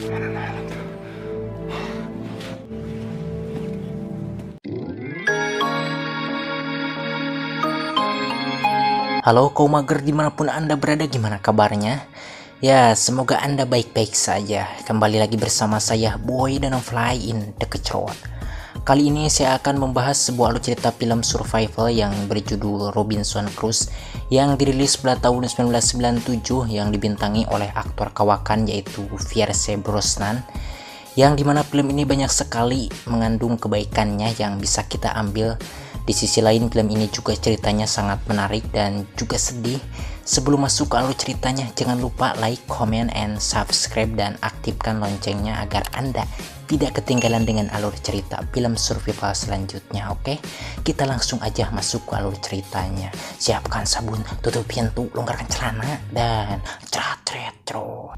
Halo kaum mager dimanapun anda berada, gimana kabarnya? Ya, semoga anda baik-baik saja. Kembali lagi bersama saya Boy dan Fly in the Kecrot. Kali ini saya akan membahas sebuah alur cerita film survival yang berjudul Robinson Crusoe yang dirilis pada tahun 1997 yang dibintangi oleh aktor kawakan yaitu Pierce Brosnan, yang dimana film ini banyak sekali mengandung kebaikannya yang bisa kita ambil. Di sisi lain, film ini juga ceritanya sangat menarik dan juga sedih. Sebelum masuk ke alur ceritanya, jangan lupa like, comment, and subscribe dan aktifkan loncengnya agar anda tidak ketinggalan dengan alur cerita film survival selanjutnya. Oke, kita langsung aja masuk ke alur ceritanya. Siapkan sabun, tutup pintu, longgarkan celana, dan cerat retro.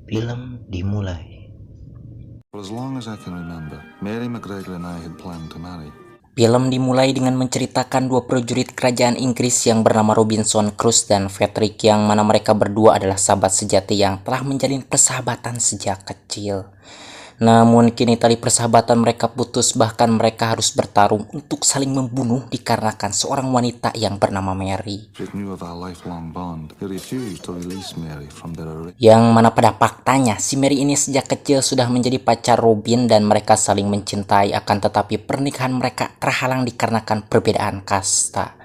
Film dimulai. As long as I can remember, Mary McGregor and I had planned to marry. Film dimulai dengan menceritakan dua prajurit kerajaan Inggris yang bernama Robinson Crusoe dan Patrick, yang mana mereka berdua adalah sahabat sejati yang telah menjalin persahabatan sejak kecil. Namun kini tali persahabatan mereka putus, bahkan mereka harus bertarung untuk saling membunuh dikarenakan seorang wanita yang bernama Mary. Yang mana pada faktanya si Mary ini sejak kecil sudah menjadi pacar Robin dan mereka saling mencintai, akan tetapi pernikahan mereka terhalang dikarenakan perbedaan kasta.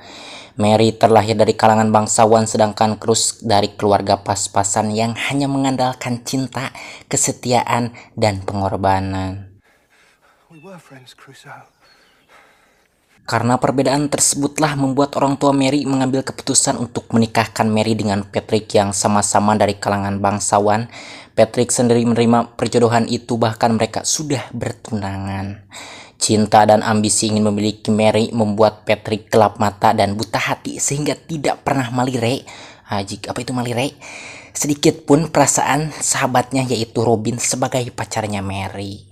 Mary terlahir dari kalangan bangsawan, sedangkan Crusoe dari keluarga pas-pasan yang hanya mengandalkan cinta, kesetiaan, dan pengorbanan. Karena perbedaan tersebutlah membuat orang tua Mary mengambil keputusan untuk menikahkan Mary dengan Patrick yang sama-sama dari kalangan bangsawan. Patrick sendiri menerima perjodohan itu, bahkan mereka sudah bertunangan. Cinta dan ambisi ingin memiliki Mary membuat Patrick gelap mata dan buta hati sehingga tidak pernah melire, apa itu melire, sedikit pun perasaan sahabatnya yaitu Robin sebagai pacarnya Mary.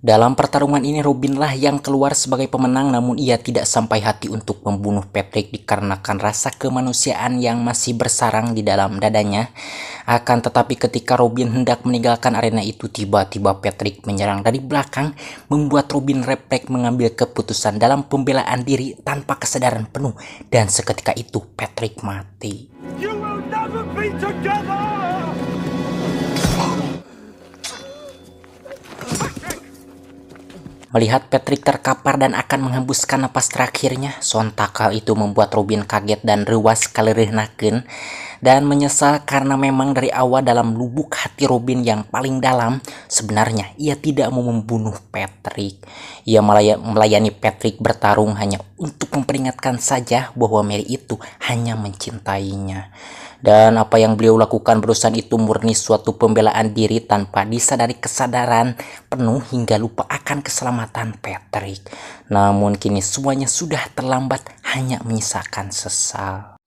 Dalam pertarungan ini Robin lah yang keluar sebagai pemenang, namun ia tidak sampai hati untuk membunuh Patrick dikarenakan rasa kemanusiaan yang masih bersarang di dalam dadanya. Akan tetapi ketika Robin hendak meninggalkan arena itu, tiba-tiba Patrick menyerang dari belakang, membuat Robin refleks mengambil keputusan dalam pembelaan diri tanpa kesadaran penuh, dan seketika itu Patrick mati. You will never be together! Melihat Patrick terkapar dan akan menghembuskan napas terakhirnya, sontak hal itu membuat Robin kaget dan rewas kalirihnakeun dan menyesal karena memang dari awal dalam lubuk hati Robin yang paling dalam sebenarnya ia tidak mau membunuh Patrick. Ia melayani Patrick bertarung hanya untuk memperingatkan saja bahwa Mary itu hanya mencintainya. Dan apa yang beliau lakukan barusan itu murni suatu pembelaan diri tanpa disadari kesadaran penuh hingga lupa akan keselamatan Patrick. Namun kini semuanya sudah terlambat, hanya menyisakan sesal.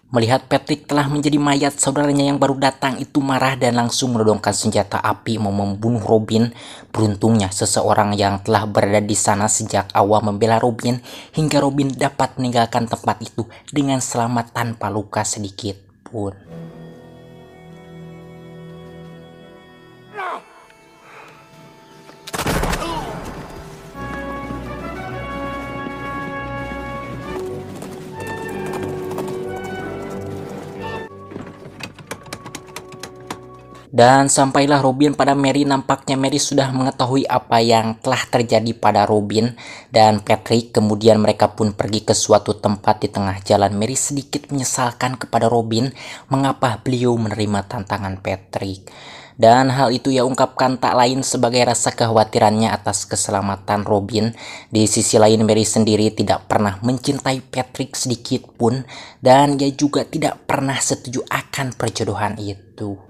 Melihat Patrick telah menjadi mayat, saudaranya yang baru datang itu marah dan langsung menodongkan senjata api mau membunuh Robin. Beruntungnya seseorang yang telah berada di sana sejak awal membela Robin hingga Robin dapat meninggalkan tempat itu dengan selamat tanpa luka sedikit pun. Dan sampailah Robin pada Mary. Nampaknya Mary sudah mengetahui apa yang telah terjadi pada Robin dan Patrick. Kemudian mereka pun pergi ke suatu tempat di tengah jalan. Mary sedikit menyesalkan kepada Robin mengapa beliau menerima tantangan Patrick. Dan hal itu ia ungkapkan tak lain sebagai rasa kekhawatirannya atas keselamatan Robin. Di sisi lain Mary sendiri tidak pernah mencintai Patrick sedikit pun, dan ia juga tidak pernah setuju akan perjodohan itu.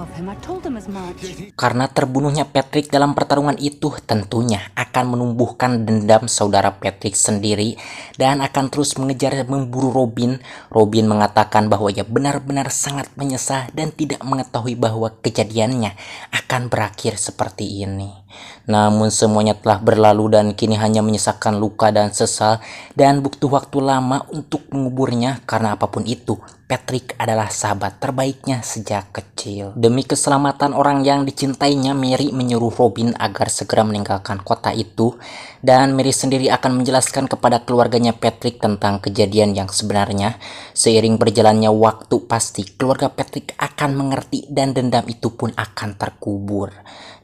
of him. I told him as much. Karena terbunuhnya Patrick dalam pertarungan itu tentunya akan menumbuhkan dendam saudara Patrick sendiri dan akan terus mengejar memburu Robin. Robin mengatakan bahwa ia benar-benar sangat menyesal dan tidak mengetahui bahwa kejadiannya akan berakhir seperti ini. Namun semuanya telah berlalu dan kini hanya menyisakan luka dan sesal dan butuh waktu lama untuk menguburnya. Karena apapun itu, Patrick adalah sahabat terbaiknya sejak kecil. Demi keselamatan orang yang dicintainya, Mary menyuruh Robin agar segera meninggalkan kota itu. Dan Mary sendiri akan menjelaskan kepada keluarganya Patrick tentang kejadian yang sebenarnya. Seiring berjalannya waktu, pasti keluarga Patrick akan mengerti dan dendam itu pun akan terkubur.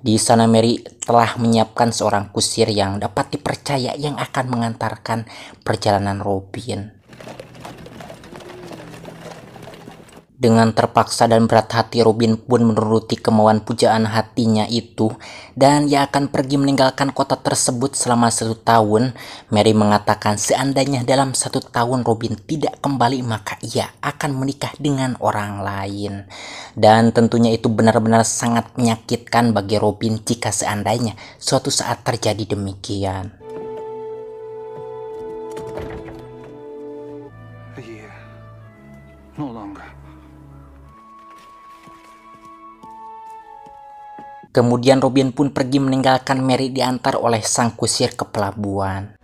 Di sana Mary telah menyiapkan seorang kusir yang dapat dipercaya yang akan mengantarkan perjalanan Robin. Dengan terpaksa dan berat hati, Robin pun menuruti kemauan pujaan hatinya itu dan ia akan pergi meninggalkan kota tersebut selama 1 tahun. Mary mengatakan seandainya dalam 1 tahun Robin tidak kembali maka ia akan menikah dengan orang lain. Dan tentunya itu benar-benar sangat menyakitkan bagi Robin jika seandainya suatu saat terjadi demikian. A year. No longer. Kemudian Robin pun pergi meninggalkan Mary diantar oleh sang kusir ke pelabuhan.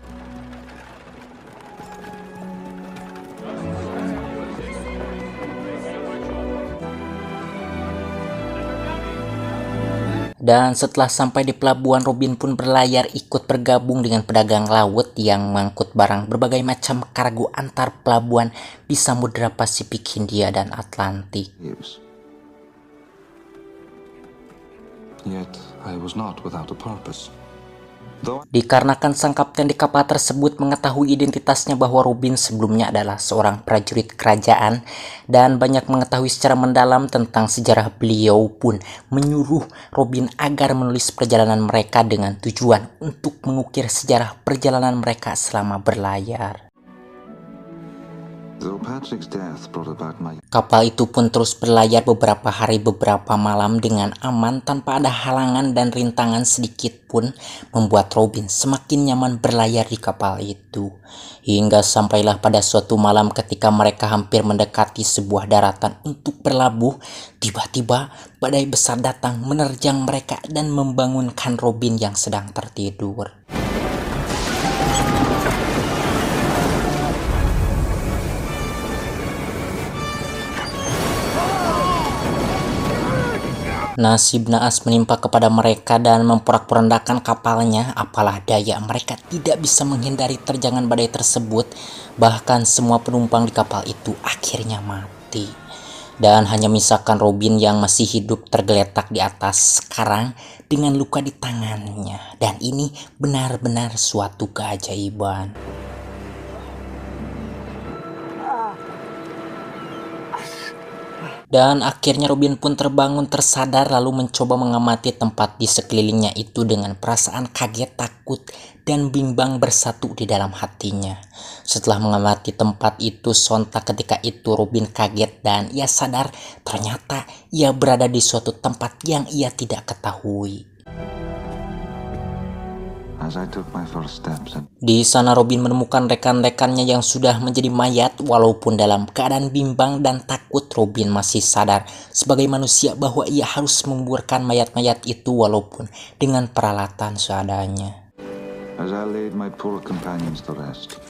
Dan setelah sampai di pelabuhan, Robin pun berlayar ikut bergabung dengan pedagang laut yang mengangkut barang berbagai macam kargo antar pelabuhan di Samudra Pasifik, Hindia, dan Atlantik. Years. Yet I was not without a purpose. Though Dikarenakan sang kapten di kapal tersebut mengetahui identitasnya bahwa Robin sebelumnya adalah seorang prajurit kerajaan dan banyak mengetahui secara mendalam tentang sejarah, beliau pun menyuruh Robin agar menulis perjalanan mereka dengan tujuan untuk mengukir sejarah perjalanan mereka selama berlayar. though Patrick's death brought about my Kapal itu pun terus berlayar beberapa hari beberapa malam dengan aman tanpa ada halangan dan rintangan sedikit pun, membuat Robin semakin nyaman berlayar di kapal itu. Hingga sampailah pada suatu malam ketika mereka hampir mendekati sebuah daratan untuk berlabuh, tiba-tiba badai besar datang menerjang mereka dan membangunkan Robin yang sedang tertidur. Nasib naas menimpa kepada mereka dan memporak-porandakan kapalnya. Apalah daya, mereka tidak bisa menghindari terjangan badai tersebut. Bahkan semua penumpang di kapal itu akhirnya mati. Dan hanya misalkan Robin yang masih hidup tergeletak di atas karang dengan luka di tangannya. Dan ini benar-benar suatu keajaiban. Dan akhirnya Robin pun terbangun tersadar lalu mencoba mengamati tempat di sekelilingnya itu dengan perasaan kaget, takut, dan bimbang bersatu di dalam hatinya. Setelah mengamati tempat itu, sontak ketika itu Robin kaget dan ia sadar ternyata ia berada di suatu tempat yang ia tidak ketahui. as I took my first steps and Di sana Robin menemukan rekan-rekannya yang sudah menjadi mayat. Walaupun dalam keadaan bimbang dan takut, Robin masih sadar sebagai manusia bahwa ia harus menguburkan mayat-mayat itu walaupun dengan peralatan seadanya. as I laid my poor companions to rest,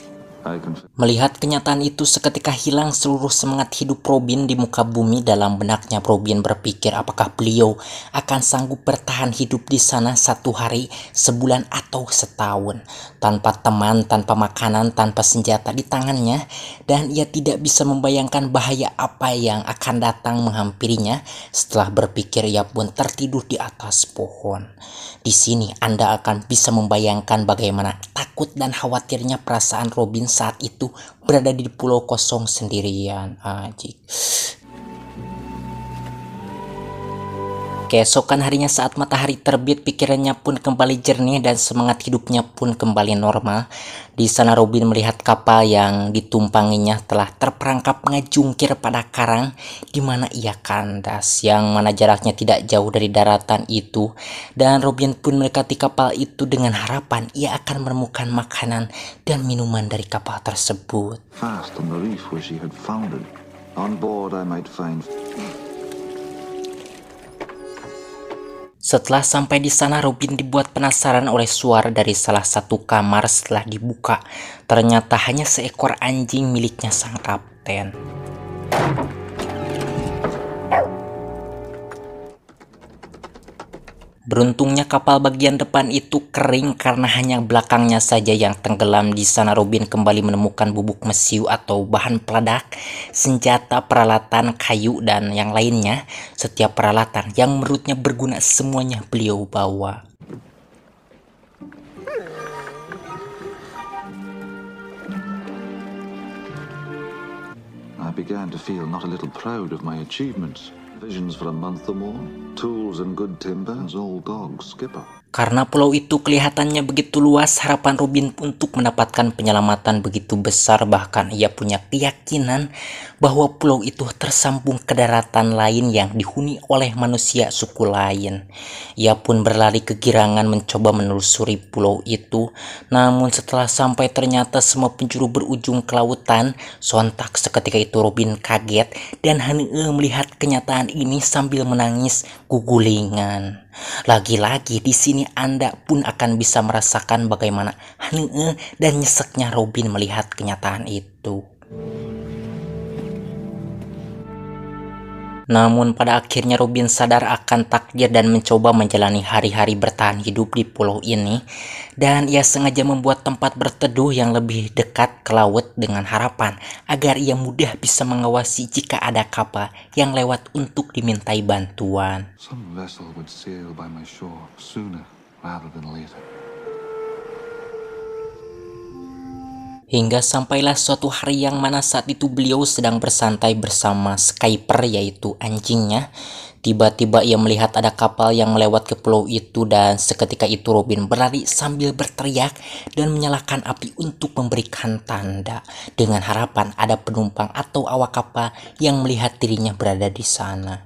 I confess Melihat kenyataan itu seketika hilang seluruh semangat hidup Robin di muka bumi. Dalam benaknya Robin berpikir apakah beliau akan sanggup bertahan hidup di sana 1 hari, sebulan, atau setahun tanpa teman, tanpa makanan, tanpa senjata di tangannya, dan ia tidak bisa membayangkan bahaya apa yang akan datang menghampirinya. Setelah berpikir ia pun tertidur di atas pohon. Di sini Anda akan bisa membayangkan bagaimana takut dan khawatirnya perasaan Robin saat itu berada di pulau kosong sendirian. Ajik. Keesokan harinya saat matahari terbit, pikirannya pun kembali jernih dan semangat hidupnya pun kembali normal. Di sana Robin melihat kapal yang ditumpanginya telah terperangkap ngejungkir pada karang di mana ia kandas, yang mana jaraknya tidak jauh dari daratan itu. Dan Robin pun mendekati kapal itu dengan harapan ia akan menemukan makanan dan minuman dari kapal tersebut. Fast on the reef where she had foundered. On board I might find... Setelah sampai di sana, Robin dibuat penasaran oleh suara dari salah satu kamar. Setelah dibuka, ternyata hanya seekor anjing miliknya sang kapten. Beruntungnya kapal bagian depan itu kering karena hanya belakangnya saja yang tenggelam. Di sana Robin kembali menemukan bubuk mesiu atau bahan peledak, senjata, peralatan, kayu, dan yang lainnya. Setiap peralatan yang menurutnya berguna semuanya beliau bawa. I began to feel not a little proud of my achievements. Visions for a month or more, tools and good timber, as old dog Skipper. Karena pulau itu kelihatannya begitu luas, harapan Robin untuk mendapatkan penyelamatan begitu besar. Bahkan ia punya keyakinan bahwa pulau itu tersambung ke daratan lain yang dihuni oleh manusia suku lain. Ia pun berlari kegirangan mencoba menelusuri pulau itu. Namun setelah sampai ternyata semua penjuru berujung ke lautan. Sontak seketika itu Robin kaget dan hanya melihat kenyataan ini sambil menangis gugulingan. Lagi-lagi di sini Anda pun akan bisa merasakan bagaimana hange dan nyeseknya Robin melihat kenyataan itu. Namun pada akhirnya Robin sadar akan takdir dan mencoba menjalani hari-hari bertahan hidup di pulau ini. Dan ia sengaja membuat tempat berteduh yang lebih dekat ke laut dengan harapan agar ia mudah bisa mengawasi jika ada kapal yang lewat untuk dimintai bantuan. Some vessel would sail by my shore sooner rather than later. Hingga sampailah suatu hari yang mana saat itu beliau sedang bersantai bersama Skipper, yaitu anjingnya. Tiba-tiba ia melihat ada kapal yang melewat ke pulau itu dan seketika itu Robin berlari sambil berteriak dan menyalakan api untuk memberikan tanda dengan harapan ada penumpang atau awak kapal yang melihat dirinya berada di sana.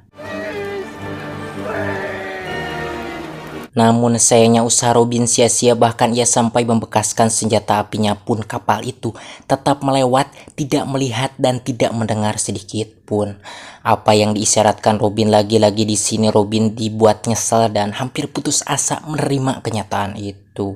Namun sayangnya usaha Robin sia-sia, bahkan ia sampai membekaskan senjata apinya pun kapal itu tetap melewat, tidak melihat dan tidak mendengar sedikit pun apa yang diisyaratkan Robin. Lagi-lagi di sini Robin dibuat nyesal dan hampir putus asa menerima kenyataan itu.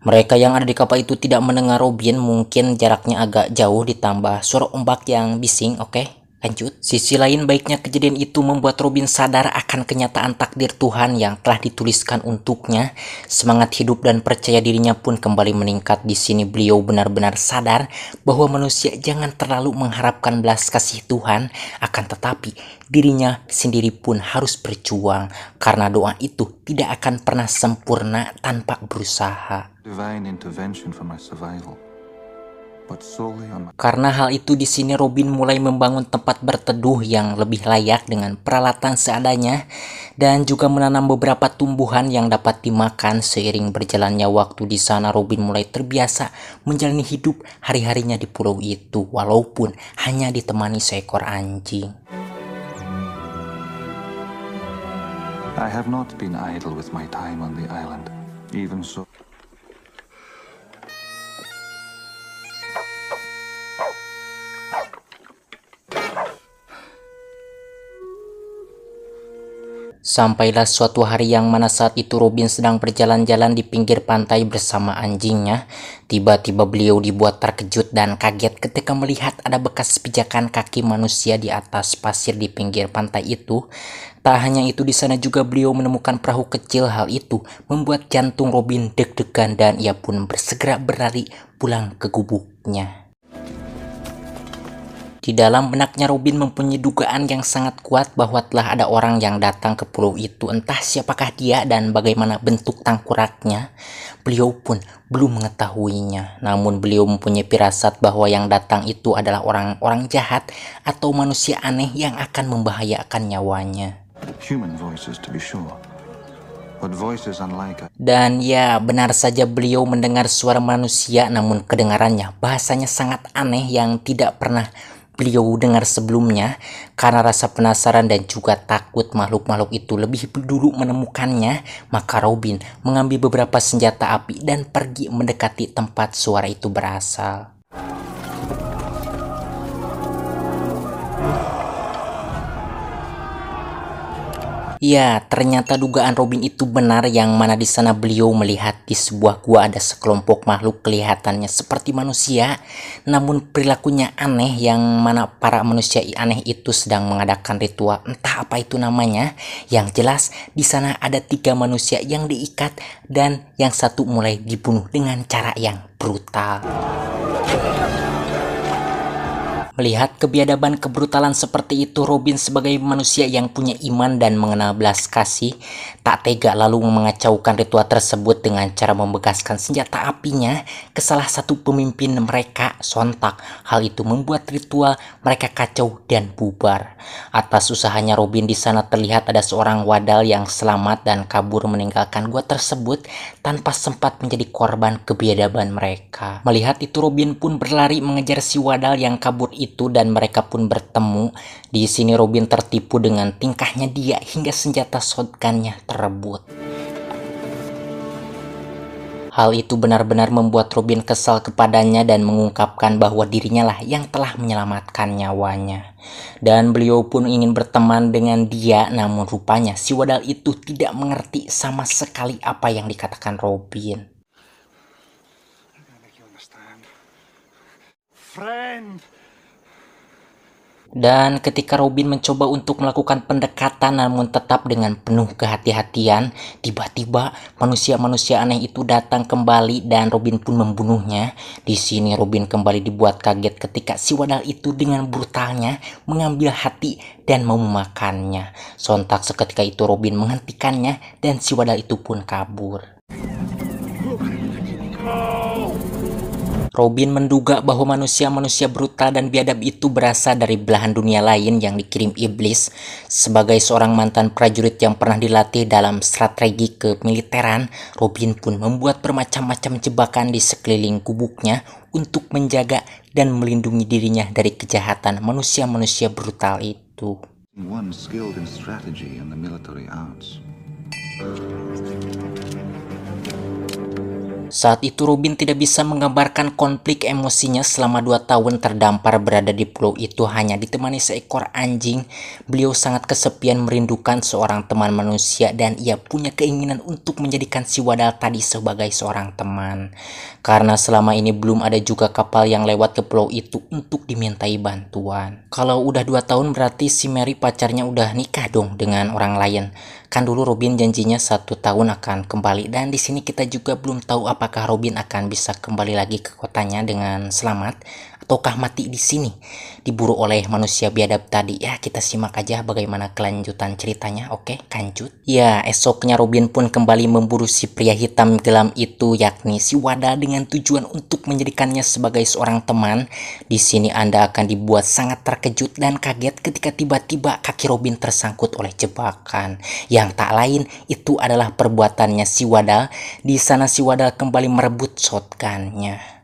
Mereka yang ada di kapal itu tidak mendengar Robin, mungkin jaraknya agak jauh ditambah suara ombak yang bising. Oke. Lanjut. Sisi lain baiknya kejadian itu membuat Robin sadar akan kenyataan takdir Tuhan yang telah dituliskan untuknya. Semangat hidup dan percaya dirinya pun kembali meningkat. Di sini beliau benar-benar sadar bahwa manusia jangan terlalu mengharapkan belas kasih Tuhan, akan tetapi dirinya sendiri pun harus berjuang karena doa itu tidak akan pernah sempurna tanpa berusaha. Divine intervention for my survival. Karena hal itu di sini Robin mulai membangun tempat berteduh yang lebih layak dengan peralatan seadanya dan juga menanam beberapa tumbuhan yang dapat dimakan. Seiring berjalannya waktu di sana Robin mulai terbiasa menjalani hidup hari-harinya di pulau itu walaupun hanya ditemani seekor anjing. I have not been idle with my time on the island. Even so. Sampailah suatu hari yang mana saat itu Robin sedang berjalan-jalan di pinggir pantai bersama anjingnya. Tiba-tiba beliau dibuat terkejut dan kaget ketika melihat ada bekas pijakan kaki manusia di atas pasir di pinggir pantai itu. Tak hanya itu, di sana juga beliau menemukan perahu kecil. Hal itu membuat jantung Robin deg-degan dan ia pun bersegera berlari pulang ke gubuknya. Di dalam benaknya Robin mempunyai dugaan yang sangat kuat bahwa telah ada orang yang datang ke pulau itu. Entah siapakah dia dan bagaimana bentuk tangkuraknya, beliau pun belum mengetahuinya. Namun beliau mempunyai firasat bahwa yang datang itu adalah orang-orang jahat atau manusia aneh yang akan membahayakan nyawanya. Human voices, to be sure, but voices unlike us. Dan ya, benar saja beliau mendengar suara manusia, namun kedengarannya bahasanya sangat aneh yang tidak pernah beliau dengar sebelumnya. Karena rasa penasaran dan juga takut makhluk-makhluk itu lebih dulu menemukannya, maka Robin mengambil beberapa senjata api dan pergi mendekati tempat suara itu berasal. Ya, ternyata dugaan Robin itu benar, yang mana di sana beliau melihat di sebuah gua ada sekelompok makhluk kelihatannya seperti manusia, namun perilakunya aneh, yang mana para manusia aneh itu sedang mengadakan ritual, entah apa itu namanya. Yang jelas di sana ada 3 manusia yang diikat dan yang satu mulai dibunuh dengan cara yang brutal. Melihat kebiadaban kebrutalan seperti itu, Robin sebagai manusia yang punya iman dan mengenal belas kasih, tak tega lalu mengacaukan ritual tersebut dengan cara membegaskan senjata apinya ke salah satu pemimpin mereka. Sontak hal itu membuat ritual mereka kacau dan bubar. Atas usahanya Robin, di sana terlihat ada seorang wadal yang selamat dan kabur meninggalkan gua tersebut tanpa sempat menjadi korban kebiadaban mereka. Melihat itu, Robin pun berlari mengejar si wadal yang kabur itu dan mereka pun bertemu. Di sini Robin tertipu dengan tingkahnya dia hingga senjata shotgunnya terebut. Hal itu benar-benar membuat Robin kesal kepadanya dan mengungkapkan bahwa dirinya lah yang telah menyelamatkan nyawanya. Dan beliau pun ingin berteman dengan dia, namun rupanya si wadal itu tidak mengerti sama sekali apa yang dikatakan Robin. Friend. Dan ketika Robin mencoba untuk melakukan pendekatan namun tetap dengan penuh kehati-hatian, tiba-tiba manusia-manusia aneh itu datang kembali dan Robin pun membunuhnya. Di sini Robin kembali dibuat kaget ketika si wadal itu dengan brutalnya mengambil hati dan mau memakannya. Sontak seketika itu Robin menghentikannya dan si wadal itu pun kabur. Robin menduga bahwa manusia-manusia brutal dan biadab itu berasal dari belahan dunia lain yang dikirim iblis. Sebagai seorang mantan prajurit yang pernah dilatih dalam strategi kemiliteran, Robin pun membuat bermacam-macam jebakan di sekeliling gubuknya untuk menjaga dan melindungi dirinya dari kejahatan manusia-manusia brutal itu. One skilled in strategy and the military arts. Saat itu Robin tidak bisa menggambarkan konflik emosinya selama 2 tahun terdampar berada di pulau itu hanya ditemani seekor anjing. Beliau sangat kesepian merindukan seorang teman manusia dan ia punya keinginan untuk menjadikan si wadal tadi sebagai seorang teman. Karena selama ini belum ada juga kapal yang lewat ke pulau itu untuk dimintai bantuan. Kalau udah 2 tahun berarti si Mary pacarnya udah nikah dong dengan orang lain. Kan dulu Robin janjinya 1 tahun akan kembali, dan di sini kita juga belum tahu apakah Robin akan bisa kembali lagi ke kotanya dengan selamat ataukah mati di sini diburu oleh manusia biadab tadi. Ya, kita simak aja bagaimana kelanjutan ceritanya. Oke, lanjut. Ya, esoknya Robin pun kembali memburu si pria hitam gelam itu, yakni si wadal, dengan tujuan untuk menjadikannya sebagai seorang teman. Di sini Anda akan dibuat sangat terkejut dan kaget ketika tiba-tiba kaki Robin tersangkut oleh jebakan. Yang tak lain itu adalah perbuatannya si wadal. Di sana si wadal kembali merebut shotgunnya.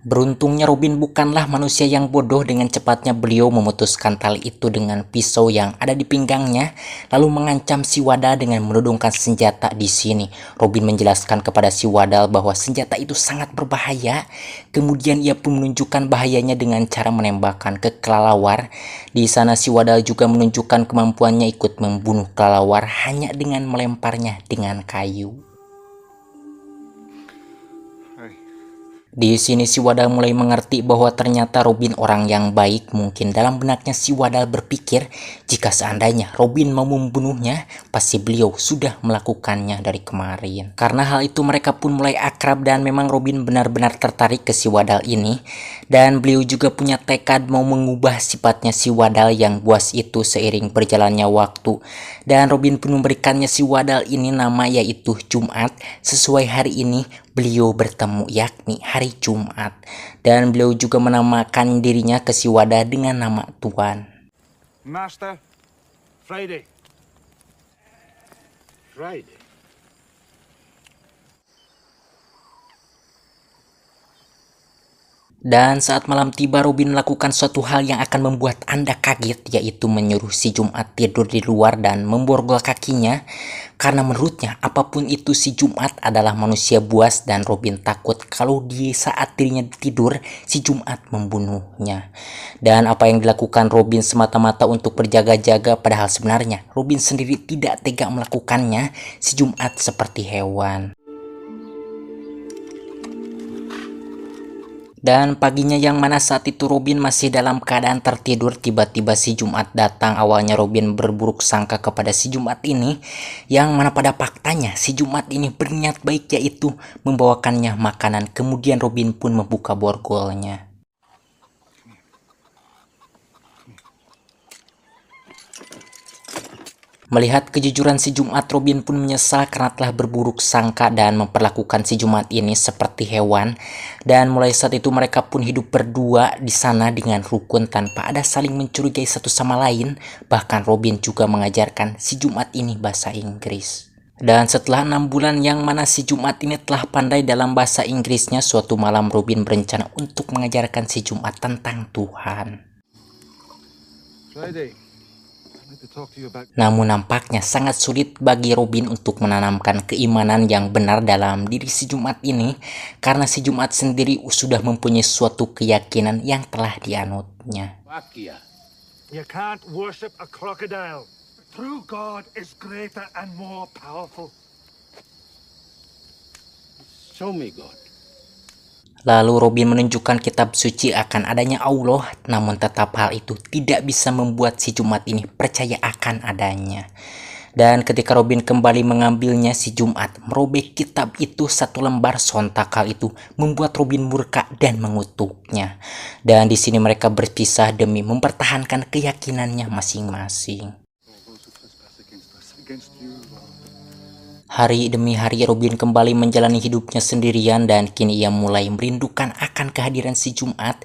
Beruntungnya Robin bukanlah manusia yang bodoh. Dengan cepatnya beliau memutuskan tali itu dengan pisau yang ada di pinggangnya, lalu mengancam si wadal dengan menodongkan senjata. Di sini Robin menjelaskan kepada si wadal bahwa senjata itu sangat berbahaya. Kemudian ia pun menunjukkan bahayanya dengan cara menembakkan ke kelelawar. Di sana si wadal juga menunjukkan kemampuannya ikut membunuh kelelawar hanya dengan melemparnya dengan kayu. Di sini si wadal mulai mengerti bahwa ternyata Robin orang yang baik. Mungkin dalam benaknya si wadal berpikir jika seandainya Robin mau membunuhnya, pasti beliau sudah melakukannya dari kemarin. Karena hal itu mereka pun mulai akrab dan memang Robin benar-benar tertarik ke si wadal ini. Dan beliau juga punya tekad mau mengubah sifatnya si wadal yang buas itu seiring berjalannya waktu. Dan Robin pun memberikannya si wadal ini nama, yaitu Jumat. Sesuai hari ini beliau bertemu, yakni hari Jumat. Dan beliau juga menamakan dirinya ke si wadal dengan nama Tuan. Master, Friday. Friday? Dan saat malam tiba, Robin melakukan suatu hal yang akan membuat Anda kaget, yaitu menyuruh si Jumat tidur di luar dan memborgol kakinya. Karena menurutnya, apapun itu si Jumat adalah manusia buas dan Robin takut kalau di saat dirinya tidur, si Jumat membunuhnya. Dan apa yang dilakukan Robin semata-mata untuk berjaga-jaga, padahal sebenarnya Robin sendiri tidak tega melakukannya. Si Jumat seperti hewan. Dan paginya yang mana saat itu Robin masih dalam keadaan tertidur, tiba-tiba si Jumat datang. Awalnya Robin berburuk sangka kepada si Jumat ini, yang mana pada faktanya si Jumat ini berniat baik, yaitu membawakannya makanan. Kemudian Robin pun membuka borgolnya. Melihat kejujuran si Jumat, Robin pun menyesal karena telah berburuk sangka dan memperlakukan si Jumat ini seperti hewan. Dan mulai saat itu mereka pun hidup berdua di sana dengan rukun tanpa ada saling mencurigai satu sama lain. Bahkan Robin juga mengajarkan si Jumat ini bahasa Inggris. Dan setelah 6 bulan yang mana si Jumat ini telah pandai dalam bahasa Inggrisnya, suatu malam Robin berencana untuk mengajarkan si Jumat tentang Tuhan. Friday. Namun nampaknya sangat sulit bagi Robin untuk menanamkan keimanan yang benar dalam diri si Jumat ini, karena si Jumat sendiri sudah mempunyai suatu keyakinan yang telah dianutnya. You can't worship a crocodile. True God is greater and more powerful. Show me God. Lalu Robin menunjukkan kitab suci akan adanya Allah, namun tetap hal itu tidak bisa membuat si Jumat ini percaya akan adanya. Dan ketika Robin kembali mengambilnya, si Jumat merobek kitab itu satu lembar. Sontak hal itu membuat Robin murka dan mengutuknya. Dan di sini mereka berpisah demi mempertahankan keyakinannya masing-masing. Hari demi hari Robin kembali menjalani hidupnya sendirian dan kini ia mulai merindukan akan kehadiran si Jumat.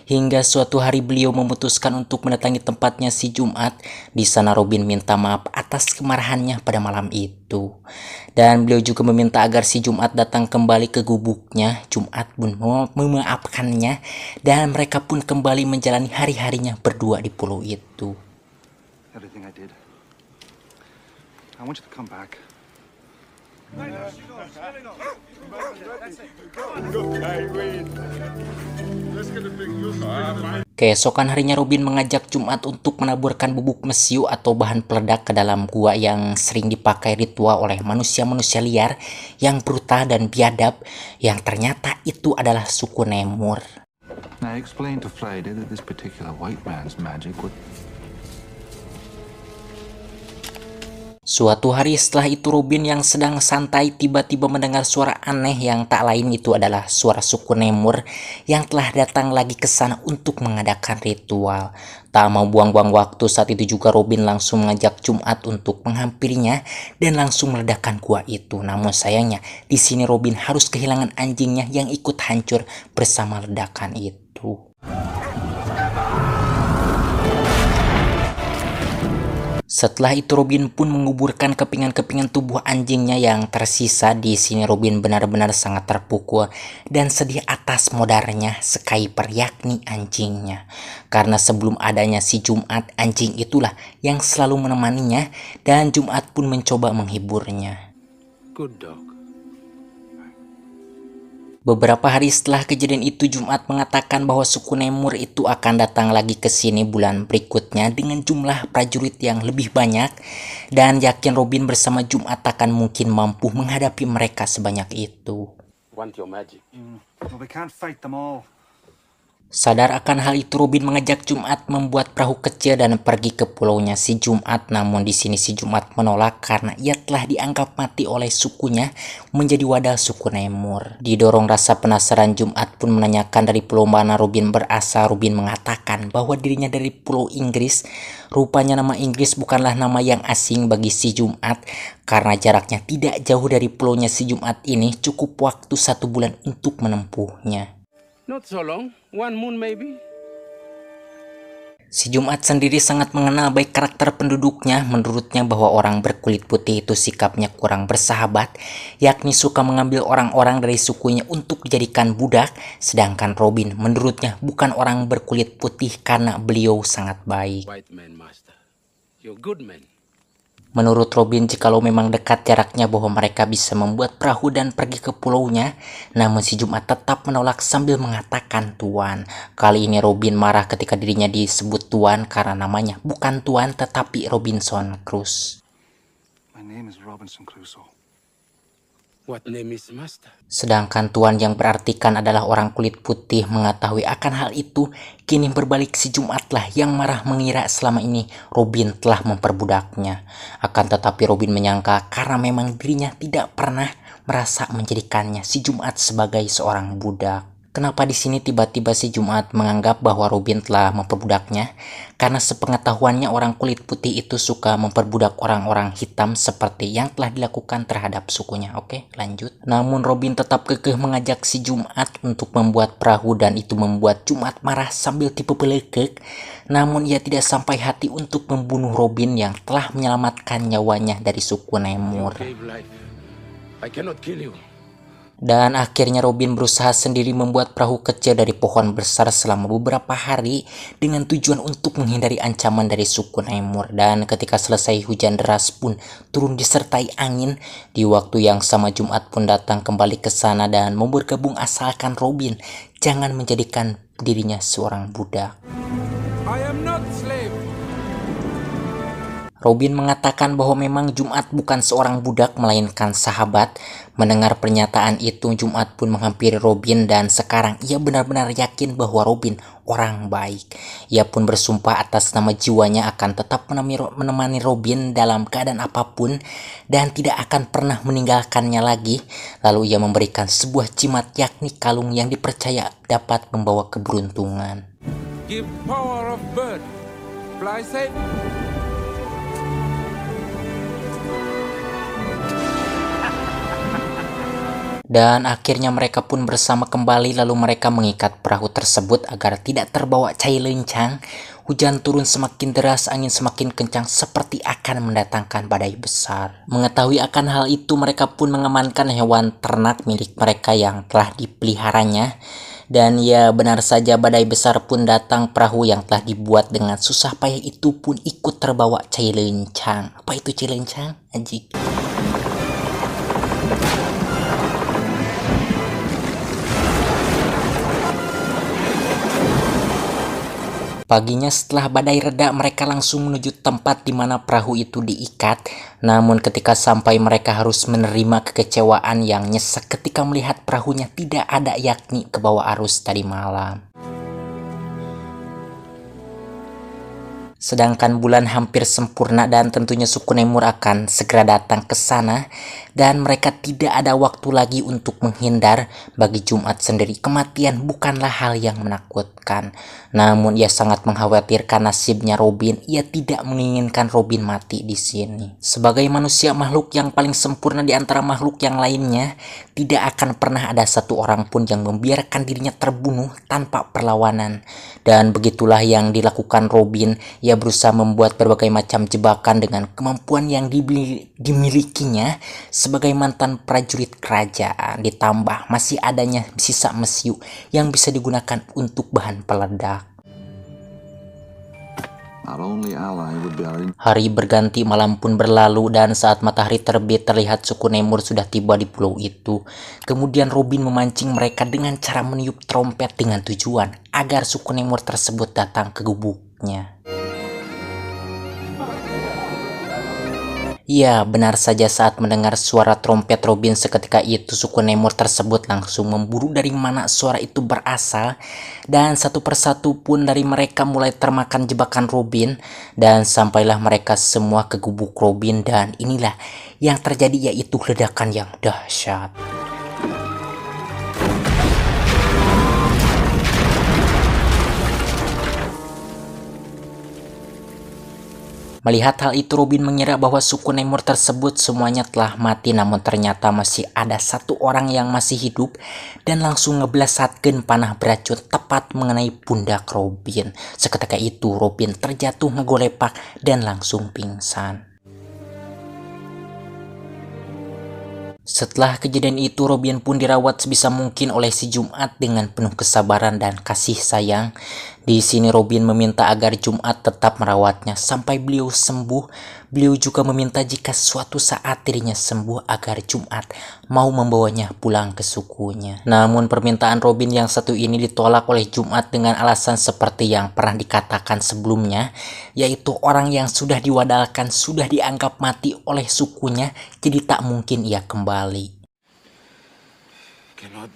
Hingga suatu hari beliau memutuskan untuk mendatangi tempatnya si Jumat. Di sana Robin minta maaf atas kemarahannya pada malam itu. Dan beliau juga meminta agar si Jumat datang kembali ke gubuknya. Jumat pun memaafkannya dan mereka pun kembali menjalani hari-harinya berdua di pulau itu. Everything I did. I want you to come back. Keesokan harinya Robin mengajak Jumat untuk menaburkan bubuk mesiu atau bahan peledak ke dalam gua yang sering dipakai ritual oleh manusia-manusia liar yang brutal dan biadab, yang ternyata itu adalah suku Nemur. Now explain to Friday that this particular white man's magic would... Suatu hari setelah itu Robin yang sedang santai tiba-tiba mendengar suara aneh yang tak lain itu adalah suara suku Nemur yang telah datang lagi ke sana untuk mengadakan ritual. Tak mau buang-buang waktu, saat itu juga Robin langsung mengajak Jumat untuk menghampirinya dan langsung meledakkan gua itu. Namun sayangnya di sini Robin harus kehilangan anjingnya yang ikut hancur bersama ledakan itu. Setelah itu Robin pun menguburkan kepingan-kepingan tubuh anjingnya yang tersisa. Di sini Robin benar-benar sangat terpukul dan sedih atas modarnya Skyper, yakni anjingnya. Karena sebelum adanya si Jumat, anjing itulah yang selalu menemaninya dan Jumat pun mencoba menghiburnya. Good dog. Beberapa hari setelah kejadian itu, Jumat mengatakan bahwa suku Nemur itu akan datang lagi ke sini bulan berikutnya dengan jumlah prajurit yang lebih banyak, dan yakin Robin bersama Jumat akan mungkin mampu menghadapi mereka sebanyak itu. Want your magic? Well, we can't fight them all. Sadar akan hal itu, Robin mengajak Jumat membuat perahu kecil dan pergi ke pulaunya si Jumat. Namun di sini si Jumat menolak karena ia telah dianggap mati oleh sukunya menjadi wadah suku Nemur. Didorong rasa penasaran, Jumat pun menanyakan dari pulau mana Robin berasal. Robin mengatakan bahwa dirinya dari pulau Inggris. Rupanya nama Inggris bukanlah nama yang asing bagi si Jumat karena jaraknya tidak jauh dari pulaunya si Jumat ini. Cukup waktu 1 bulan untuk menempuhnya. Not so long. 1 moon maybe. Si Jumat sendiri sangat mengenal baik karakter penduduknya. Menurutnya bahwa orang berkulit putih itu sikapnya kurang bersahabat, yakni suka mengambil orang-orang dari sukunya untuk dijadikan budak. Sedangkan Robin menurutnya bukan orang berkulit putih karena beliau sangat baik. White man, master. You're good man. Menurut Robin, jikalau memang dekat jaraknya bahwa mereka bisa membuat perahu dan pergi ke pulaunya, namun si Jumat tetap menolak sambil mengatakan Tuan. Kali ini Robin marah ketika dirinya disebut Tuan karena namanya bukan Tuan tetapi Robinson Crusoe. My name is Robinson Crusoe. What name is master? Sedangkan Tuan yang berartikan adalah orang kulit putih mengetahui akan hal itu, kini berbalik si Jumatlah yang marah mengira selama ini Robin telah memperbudaknya. Akan tetapi Robin menyangka karena memang dirinya tidak pernah merasa menjadikannya si Jumat sebagai seorang budak. Kenapa di sini tiba-tiba si Jumat menganggap bahwa Robin telah memperbudaknya? Karena sepengetahuannya orang kulit putih itu suka memperbudak orang-orang hitam seperti yang telah dilakukan terhadap sukunya. Oke, lanjut. Namun Robin tetap kekeh mengajak si Jumat untuk membuat perahu dan itu membuat Jumat marah sambil tipe pelekek. Namun ia tidak sampai hati untuk membunuh Robin yang telah menyelamatkan nyawanya dari suku Nemur. Gave life. I cannot kill you. Dan akhirnya Robin berusaha sendiri membuat perahu kecil dari pohon besar selama beberapa hari dengan tujuan untuk menghindari ancaman dari suku Nemur. Dan ketika selesai hujan deras pun turun disertai angin. Di waktu yang sama Jumat pun datang kembali ke sana dan mau bergabung asalkan Robin jangan menjadikan dirinya seorang budak. I am not slave. Robin mengatakan bahwa memang Jumat bukan seorang budak melainkan sahabat. Mendengar pernyataan itu, Jumat pun menghampiri Robin dan sekarang ia benar-benar yakin bahwa Robin orang baik. Ia pun bersumpah atas nama jiwanya akan tetap menemani Robin dalam keadaan apapun dan tidak akan pernah meninggalkannya lagi. Lalu ia memberikan sebuah jimat yakni kalung yang dipercaya dapat membawa keberuntungan. Give power of bird. Fly safe. Dan akhirnya mereka pun bersama kembali lalu mereka mengikat perahu tersebut agar tidak terbawa cai lencang. Hujan turun semakin deras, angin semakin kencang seperti akan mendatangkan badai besar. Mengetahui akan hal itu mereka pun mengamankan hewan ternak milik mereka yang telah dipeliharanya. Dan ya benar saja badai besar pun datang, perahu yang telah dibuat dengan susah payah itu pun ikut terbawa cai lencang. Apa itu cai lencang? Anjing. Paginya setelah badai reda mereka langsung menuju tempat di mana perahu itu diikat. Namun ketika sampai mereka harus menerima kekecewaan yang nyesek ketika melihat perahunya tidak ada yakni ke bawah arus tadi malam. Sedangkan bulan hampir sempurna dan tentunya suku Nemur akan segera datang ke sana dan mereka tidak ada waktu lagi untuk menghindar. Bagi Jumat sendiri kematian bukanlah hal yang menakutkan. Namun ia sangat mengkhawatirkan nasibnya Robin. Ia tidak menginginkan Robin mati di sini. Sebagai manusia makhluk yang paling sempurna di antara makhluk yang lainnya, tidak akan pernah ada satu orang pun yang membiarkan dirinya terbunuh tanpa perlawanan. Dan begitulah yang dilakukan Robin. Ia berusaha membuat berbagai macam jebakan dengan kemampuan yang dimilikinya sebagai mantan prajurit kerajaan. Ditambah masih adanya sisa mesiu yang bisa digunakan untuk bahan peledak. Our only ally would be our Hari berganti, malam pun berlalu dan saat matahari terbit terlihat suku Nemur sudah tiba di pulau itu. Kemudian Robin memancing mereka dengan cara meniup trompet dengan tujuan agar suku Nemur tersebut datang ke gubuknya. Ya, benar saja saat mendengar suara trompet Robin seketika itu suku Nemur tersebut langsung memburu dari mana suara itu berasal. Dan satu persatu pun dari mereka mulai termakan jebakan Robin. Dan sampailah mereka semua ke gubuk Robin dan inilah yang terjadi yaitu ledakan yang dahsyat. Melihat hal itu, Robin mengira bahwa suku Nemor tersebut semuanya telah mati, namun ternyata masih ada satu orang yang masih hidup dan langsung ngeblasatkeun panah beracun tepat mengenai pundak Robin. Seketika itu Robin terjatuh ngegolepak dan langsung pingsan. Setelah kejadian itu, Robin pun dirawat sebisa mungkin oleh si Jumat dengan penuh kesabaran dan kasih sayang. Di sini Robin meminta agar Jumat tetap merawatnya sampai beliau sembuh. Beliau juga meminta jika suatu saat dirinya sembuh agar Jumat mau membawanya pulang ke sukunya. Namun permintaan Robin yang satu ini ditolak oleh Jumat dengan alasan seperti yang pernah dikatakan sebelumnya, yaitu orang yang sudah diwadalkan sudah dianggap mati oleh sukunya, jadi tak mungkin ia kembali. Cannot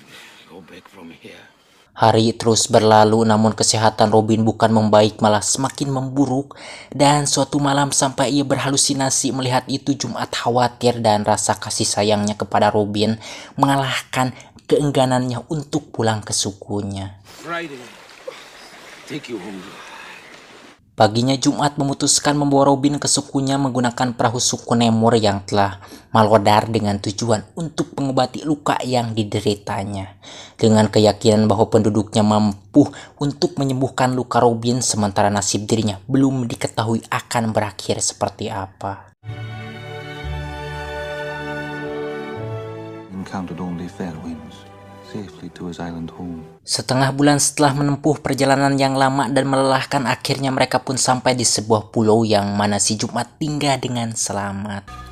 go back from here. Hari terus berlalu, namun kesehatan Robin bukan membaik, malah semakin memburuk. Dan suatu malam sampai ia berhalusinasi melihat itu, Jumat khawatir dan rasa kasih sayangnya kepada Robin mengalahkan keengganannya untuk pulang ke sukunya. Friday. Take you home. Paginya Jumat memutuskan membawa Robin ke sukunya menggunakan perahu suku Nemor yang telah malodar dengan tujuan untuk mengobati luka yang dideritanya. Dengan keyakinan bahwa penduduknya mampu untuk menyembuhkan luka Robin, sementara nasib dirinya belum diketahui akan berakhir seperti apa. Encountered only fair winds, safely to his island home. Setengah bulan setelah menempuh perjalanan yang lama dan melelahkan, akhirnya mereka pun sampai di sebuah pulau yang mana si Jumat tinggal dengan selamat.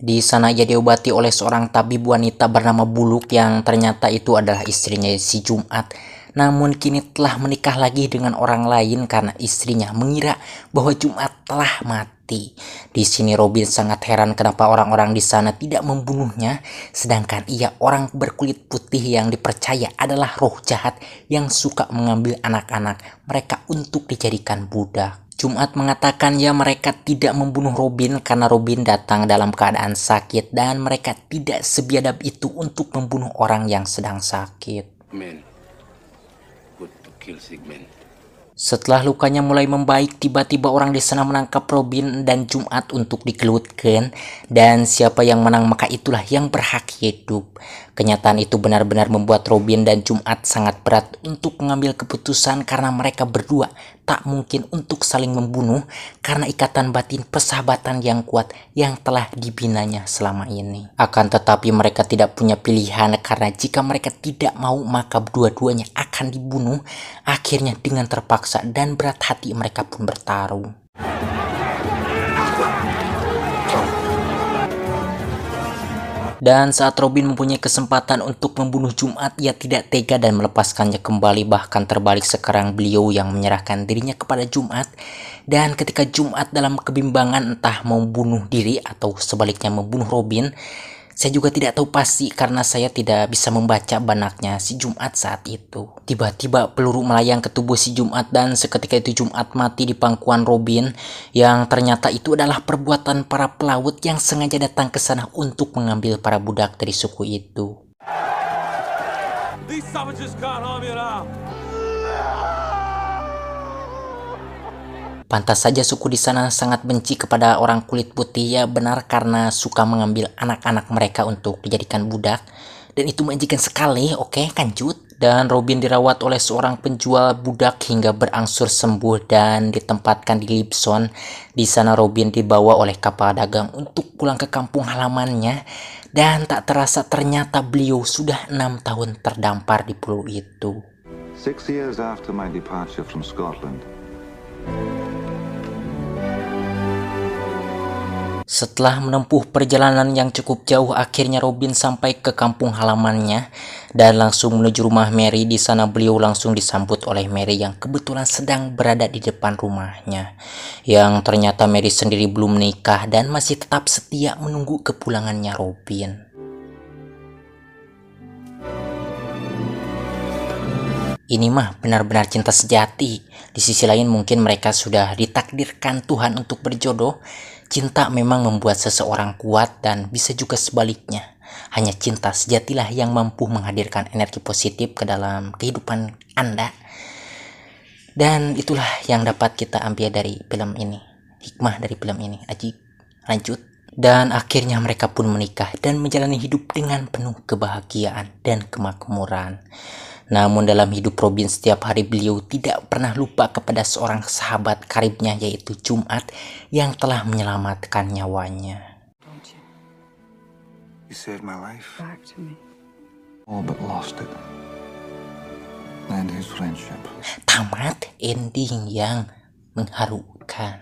Di sana ia diobati oleh seorang tabib wanita bernama Buluk yang ternyata itu adalah istrinya si Jumat. Namun kini telah menikah lagi dengan orang lain karena istrinya mengira bahwa Jumat telah mati. Di sini Robin sangat heran kenapa orang-orang di sana tidak membunuhnya, sedangkan ia orang berkulit putih yang dipercaya adalah roh jahat yang suka mengambil anak-anak mereka untuk dijadikan budak. Jumat mengatakan ya mereka tidak membunuh Robin karena Robin datang dalam keadaan sakit dan mereka tidak sebiadab itu untuk membunuh orang yang sedang sakit. Men. Good to kill sick men. Setelah lukanya mulai membaik, tiba-tiba orang di sana menangkap Robin dan Jumat untuk digelutkan, dan siapa yang menang maka itulah yang berhak hidup. Kenyataan itu benar-benar membuat Robin dan Jumat sangat berat untuk mengambil keputusan karena mereka berdua tak mungkin untuk saling membunuh karena ikatan batin persahabatan yang kuat yang telah dibinanya selama ini. Akan tetapi mereka tidak punya pilihan karena jika mereka tidak mau maka dua-duanya akan dibunuh. Akhirnya dengan terpaksa dan berat hati mereka pun bertarung. Dan saat Robin mempunyai kesempatan untuk membunuh Jumat, ia tidak tega dan melepaskannya kembali, bahkan terbalik sekarang beliau yang menyerahkan dirinya kepada Jumat. Dan ketika Jumat dalam kebimbangan entah mau bunuh diri atau sebaliknya membunuh Robin, saya juga tidak tahu pasti karena saya tidak bisa membaca benaknya si Jumat saat itu. Tiba-tiba peluru melayang ke tubuh si Jumat dan seketika itu Jumat mati di pangkuan Robin, yang ternyata itu adalah perbuatan para pelaut yang sengaja datang ke sana untuk mengambil para budak dari suku itu. These savages can't harm you now. Pantas saja suku di sana sangat benci kepada orang kulit putih, ya benar karena suka mengambil anak-anak mereka untuk dijadikan budak. Dan itu menjijikan sekali, oke kancut. Dan Robin dirawat oleh seorang penjual budak hingga berangsur sembuh dan ditempatkan di Libson. Di sana Robin dibawa oleh kapal dagang untuk pulang ke kampung halamannya. Dan tak terasa ternyata beliau sudah 6 tahun terdampar di pulau itu. 6 years after my departure from Scotland, setelah menempuh perjalanan yang cukup jauh, akhirnya Robin sampai ke kampung halamannya dan langsung menuju rumah Mary. Di sana beliau langsung disambut oleh Mary yang kebetulan sedang berada di depan rumahnya. Yang ternyata Mary sendiri belum menikah dan masih tetap setia menunggu kepulangannya Robin. Ini mah benar-benar cinta sejati. Di sisi lain mungkin mereka sudah ditakdirkan Tuhan untuk berjodoh. Cinta memang membuat seseorang kuat dan bisa juga sebaliknya. Hanya cinta sejatilah yang mampu menghadirkan energi positif ke dalam kehidupan Anda. Dan itulah yang dapat kita ambil dari film ini. Hikmah dari film ini. Ajik, lanjut. Dan akhirnya mereka pun menikah dan menjalani hidup dengan penuh kebahagiaan dan kemakmuran. Namun dalam hidup Robin, setiap hari beliau tidak pernah lupa kepada seorang sahabat karibnya, yaitu Jumat, yang telah menyelamatkan nyawanya. You saved my life. Back to me. All but lost it. And his friendship. Tamat ending yang mengharukan.